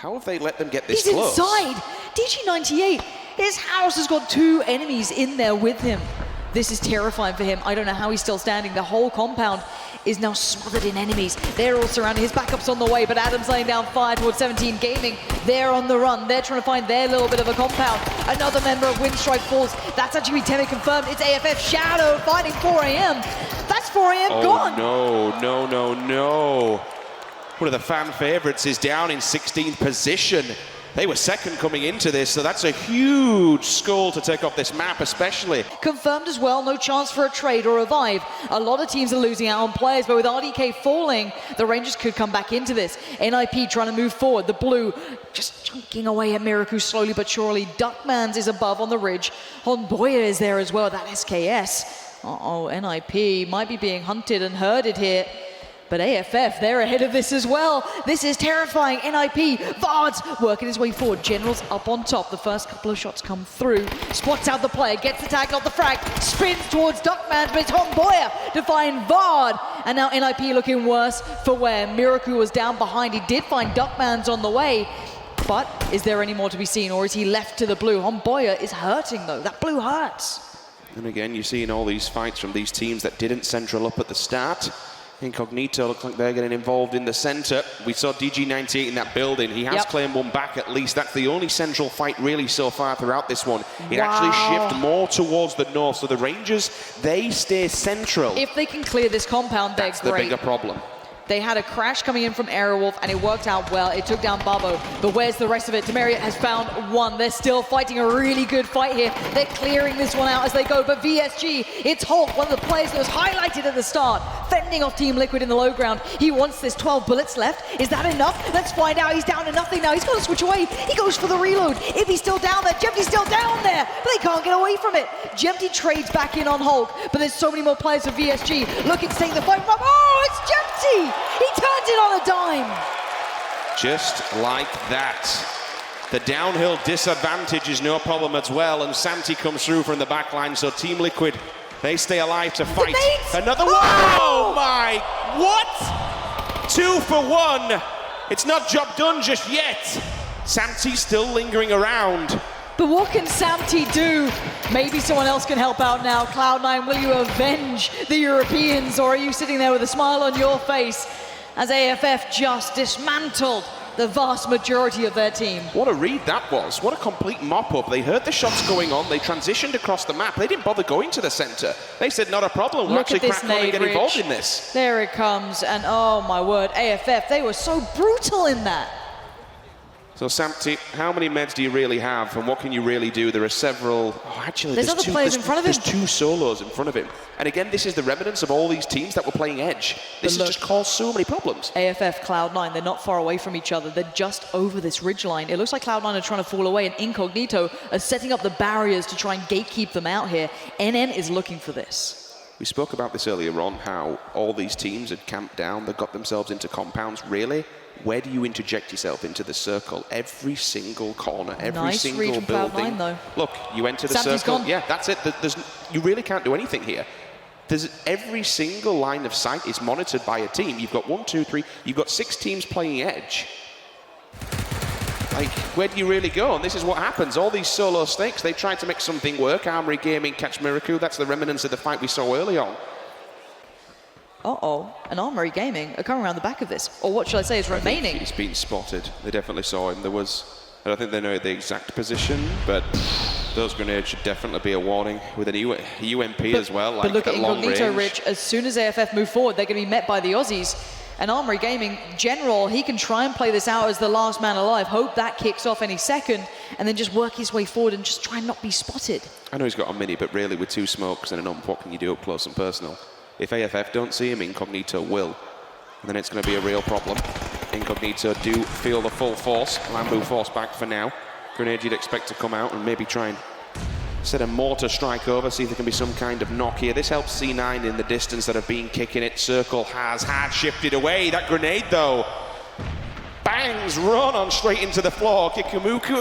How have they let them get this He's close? inside. DG98, his house has got 2 enemies in there with him. This is terrifying for him. I don't know how he's still standing. The whole compound is now smothered in enemies. They're all surrounding. His backup's on the way, but Adam's laying down fire towards 17 Gaming. They're on the run. They're trying to find their little bit of a compound. Another member of Winstrike Force. That's actually Temi confirmed. It's AFF Shadow fighting 4 AM. That's 4 AM gone. No. One of the fan favorites is down in 16th position. They were second coming into this, so that's a huge skull to take off this map, especially. Confirmed as well, no chance for a trade or revive. A lot of teams are losing out on players, but with RDK falling, the Rangers could come back into this. NIP trying to move forward. The blue just chunking away at Miraku slowly but surely. Duckmans is above on the ridge. Honboya is there as well, that SKS. NIP might be being hunted and herded here. But AFF, they're ahead of this as well. This is terrifying. NIP, Vard's working his way forward. General's up on top. The first couple of shots come through. Spots out the player, gets the tag, not the frag. Spins towards Duckman, but it's Honboya to find Vard. And now NIP looking worse for where Miraku was down behind. He did find Duckman's on the way. But is there any more to be seen, or is he left to the blue? Honboya is hurting though. That blue hurts. And again, you're seeing all these fights from these teams that didn't central up at the start. Incognito look like they're getting involved in the center. We saw DG98 in that building. He has claimed one back at least. That's the only central fight really so far throughout this one. It actually shifted more towards the north. So the Rangers, they stay central. If they can clear this compound, they're great. That's the bigger problem. They had a crash coming in from Aerowolf, and it worked out well. It took down Babo, but where's the rest of it? Demerit has found one. They're still fighting a really good fight here. They're clearing this one out as they go, but VSG, it's Hulk, one of the players that was highlighted at the start, fending off Team Liquid in the low ground. He wants this. 12 bullets left. Is that enough? Let's find out. He's down to nothing now. He's got to switch away. He goes for the reload. If he's still down there, Jempty's still down there, but they can't get away from it. Jempty trades back in on Hulk, but there's so many more players for VSG looking to take the fight from. Oh, it's Jempty! He turns it on a dime. Just like that. The downhill disadvantage is no problem as well, and Santi comes through from the back line, so Team Liquid, they stay alive to fight. Another one! Oh my, what? 2 for 1. It's not job done just yet. Santi's still lingering around. But what can Santi do? Maybe someone else can help out now. Cloud9, will you avenge the Europeans, or are you sitting there with a smile on your face as AFF just dismantled the vast majority of their team? What a read that was. What a complete mop-up. They heard the shots going on. They transitioned across the map. They didn't bother going to the center. They said, not a problem. We'll actually crack on and get involved in this. There it comes. And oh my word, AFF, they were so brutal in that. So Santi, how many meds do you really have, and what can you really do? There are several. Oh, actually, there's other players in front of him. There's 2 solos in front of him. And again, this is the remnants of all these teams that were playing Edge. This has just caused so many problems. AFF, Cloud9, they're not far away from each other. They're just over this ridgeline. It looks like Cloud9 are trying to fall away, and Incognito are setting up the barriers to try and gatekeep them out here. NN is looking for this. We spoke about this earlier on, how all these teams had camped down. They got themselves into compounds. Really? Where do you interject yourself into the circle? Every single corner, every single building. Though. Look, you enter the circle. Gone. Yeah, that's it. You really can't do anything here. Every single line of sight is monitored by a team. You've got 1, 2, 3. You've got 6 teams playing Edge. Like, where do you really go? And this is what happens. All these solo snakes, they try to make something work. Armory Gaming catch Miraku. That's the remnants of the fight we saw early on. And Armory Gaming are coming around the back of this. Or what should I say is remaining. He's been spotted. They definitely saw him. I don't think they know the exact position, but those grenades should definitely be a warning with an UMP as well. But look at Incognito, Rich. As soon as AFF move forward, they're going to be met by the Aussies. And Armory Gaming, General, he can try and play this out as the last man alive, hope that kicks off any second, and then just work his way forward and just try and not be spotted. I know he's got a mini, but really with 2 smokes and an ump, what can you do up close and personal? If AFF don't see him, Incognito will. And then it's going to be a real problem. Incognito do feel the full force. Lambu force back for now. Grenade you'd expect to come out and maybe try and set a mortar strike over, see if there can be some kind of knock here. This helps C9 in the distance that have been kicking it. Circle has hard shifted away. That grenade, though, bangs, run on straight into the floor. Mukau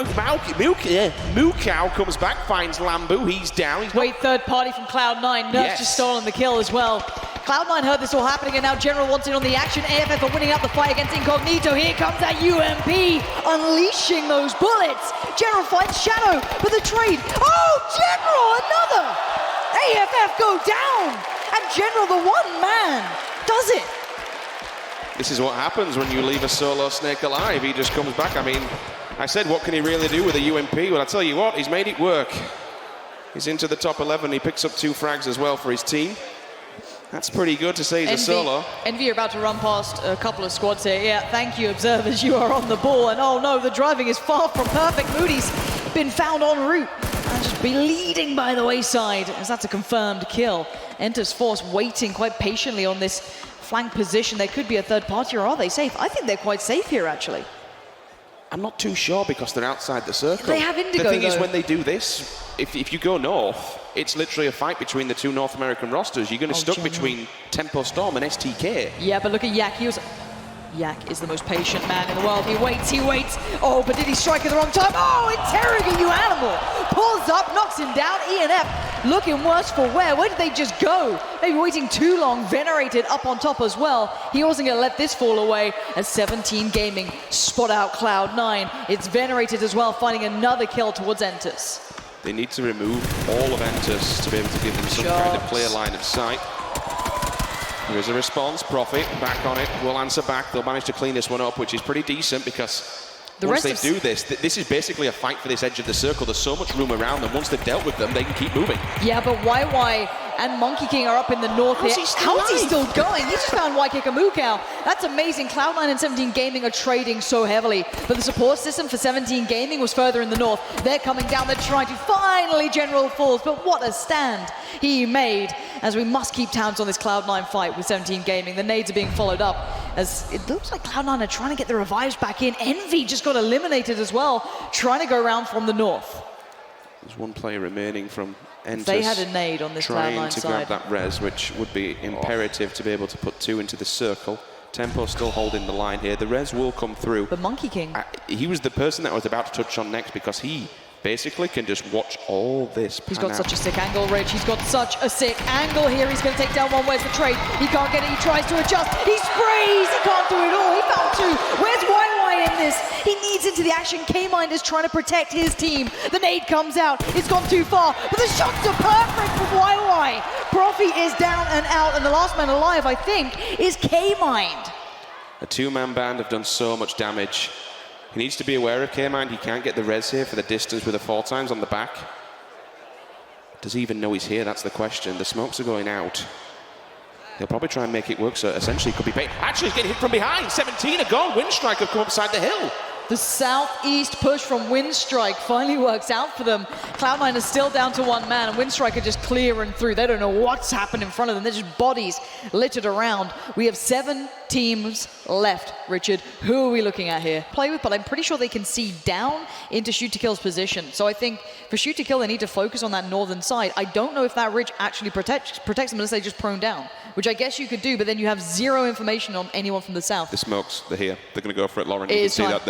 comes back, finds Lambu. He's down. Wait, third party from Cloud9. Nerf's just stolen the kill as well. Cloud9 heard this all happening, and now General wants in on the action. AFF are winning out the fight against Incognito. Here comes that UMP, unleashing those bullets. General fights Shadow, but the trade. Oh, General, another! AFF go down, and General, the one man, does it. This is what happens when you leave a solo snake alive. He just comes back. I mean, I said, what can he really do with a UMP? Well, I'll tell you what, he's made it work. He's into the top 11. He picks up 2 frags as well for his team. That's pretty good to say he's a solo. Envy are about to run past a couple of squads here. Yeah, thank you, observers. You are on the ball. And oh no, the driving is far from perfect. Moody's been found en route and just bleeding by the wayside, as that's a confirmed kill. Entus Force waiting quite patiently on this flank position. There could be a third party, or are they safe? I think they're quite safe here, actually. I'm not too sure because they're outside the circle. They have Indigo, the thing though. is, when they do this, if you go north, it's literally a fight between the 2 North American rosters. You're going to stuck between Tempo Storm and STK. Yeah, but look at Yak. Yak is the most patient man in the world. He waits, he waits. Oh, but did he strike at the wrong time? Oh, Interrogate, you animal! Pulls up, knocks him down. ENF looking worse for wear. Where did they just go? Maybe waiting too long. Venerated up on top as well. He wasn't going to let this fall away as 17 Gaming spot out Cloud9. It's Venerated as well, finding another kill towards Entus. They need to remove all of Entus to be able to give them some kind of clear line of sight. There is a response. Profit back on it. Will answer back. They'll manage to clean this one up, which is pretty decent because once they do this, this is basically a fight for this edge of the circle. There's so much room around them. Once they've dealt with them, they can keep moving. Yeah, but YY and Monkey King are up in the north here. How is he still going? He just found Waikikamukow. That's amazing. Cloud9 and 17 Gaming are trading so heavily. But the support system for 17 Gaming was further in the north. They're coming down. They're trying to finally General falls. But what a stand he made, as we must keep tabs on this Cloud9 fight with 17 Gaming. The nades are being followed up, as it looks like Cloud9 are trying to get the revives back in. Envy just got eliminated as well, trying to go around from the north. There's one player remaining from Entus. They had a nade on this Cloud9 side. Trying to grab that res, which would be imperative to be able to put 2 into the circle. Tempo still holding the line here. The res will come through. But Monkey King. He was the person that I was about to touch on next, because he basically can just watch all this pan. He's got such a sick angle, Rich. He's got such a sick angle here. He's going to take down one. Where's the trade? He can't get it. He tries to adjust. He sprays. He can't do it all. He found 2. Where's YY in this? He needs into the action. K-Mind is trying to protect his team. The nade comes out. It's gone too far. But the shots are perfect from YY. Profi is down and out. And the last man alive, I think, is K-Mind. A 2-man band have done so much damage. He needs to be aware of K-Mind. He can't get the res here for the distance with the 4 times on the back. Does he even know he's here? That's the question. The smokes are going out. He'll probably try and make it work, so essentially it could be bait. Actually, he's getting hit from behind. 17 are gone. Winstrike have come upside the hill. The southeast push from Winstrike finally works out for them. Cloud9 is still down to 1 man, and Winstrike are just clearing through. They don't know what's happened in front of them. There's just bodies littered around. We have 7 teams left, Richard. Who are we looking at here? Play with, but I'm pretty sure they can see down into Shoot to Kill's position. So I think for Shoot to Kill, they need to focus on that northern side. I don't know if that ridge actually protects them unless they just prone down, which I guess you could do, but then you have 0 information on anyone from the south. The smokes, they're here. They're going to go for it, Lauren. You can see that.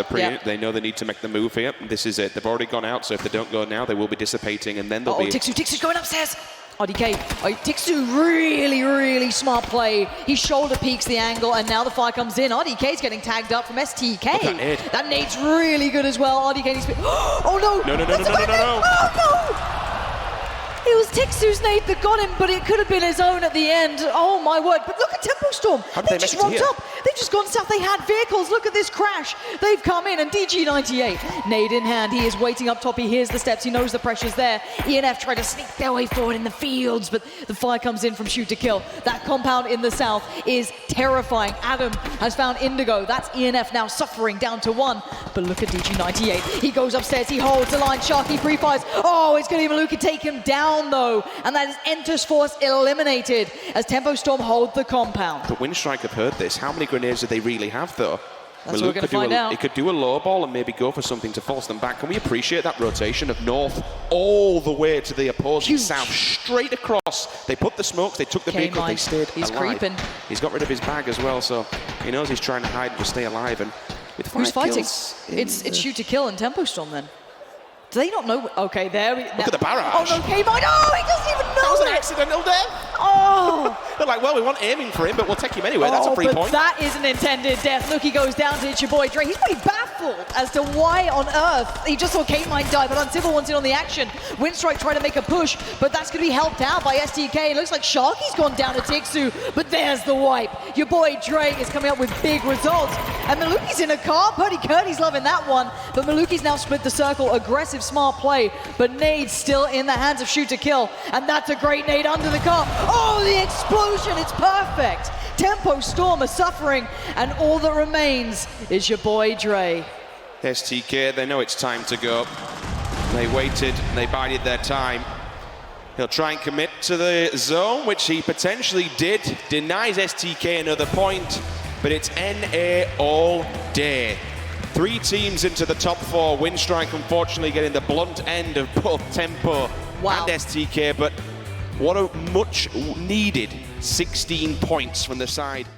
They know they need to make the move here. This is it. They've already gone out, so if they don't go now, they will be dissipating, and then they'll be... Tixu's going upstairs! RDK, Tixu, really smart play. He shoulder peeks the angle, and now the fire comes in. RDK's getting tagged up from STK. That nade's really good as well. RDK needs to... Oh no! No. Oh no! It was Tixu's nade that got him, but it could have been his own at the end. Oh my word. But look at Tempo Storm. They just rocked up. They've just gone south. They had vehicles. Look at this crash. They've come in, and DG98, nade in hand. He is waiting up top. He hears the steps. He knows the pressure's there. ENF try to sneak their way forward in the fields, but the fire comes in from Shoot to Kill. That compound in the south is terrifying. Adam has found Indigo. That's ENF now suffering down to 1. But look at DG98. He goes upstairs. He holds the line. Sharky pre-fires. Oh, it's going to even Luka take him down, though, and that is Entus Force eliminated as Tempo Storm hold the compound. But Winstrike have heard this. How many grenades do they really have, though? That's what we're going to find out. It could do a low ball and maybe go for something to force them back. Can we appreciate that rotation of north all the way to the opposing south, straight across? They put the smokes, they took the vehicle, they stayed alive. He's creeping. He's got rid of his bag as well, so he knows he's trying to hide and just stay alive. And with 5 kills, it's Shoot to Kill and Tempo Storm then. Do they not know? Okay, there we go. Look at the barrage. Oh, no, K-Mine. Oh, he doesn't even know That was an it. accidental death. Oh. They're like, well, we weren't aiming for him, but we'll take him anyway. That's a free but point. that is an intended death. Look, he goes down to hit your boy Dre. He's pretty baffled as to why on earth he just saw K-Mine die, but Uncivil wants in on the action. Winstrike trying to make a push, but that's going to be helped out by STK. It looks like Sharky's gone down to Tixu, but there's the wipe. Your boy Dre is coming up with big results. And Maluki's in a car. Purdy Curdy's loving that one, but Maluki's now split the circle. Aggressive, smart play, but nade's still in the hands of Shoot to Kill, and that's a great nade under the car. Oh, the explosion, it's perfect. Tempo Storm are suffering, and all that remains is your boy Dre. STK, they know it's time to go. They waited, they bided their time. He'll try and commit to the zone, which he potentially did. Denies STK another point, but it's NA all day. 3 teams into the top 4. Winstrike unfortunately getting the blunt end of both Tempo and STK, but what a much needed 16 points from the side.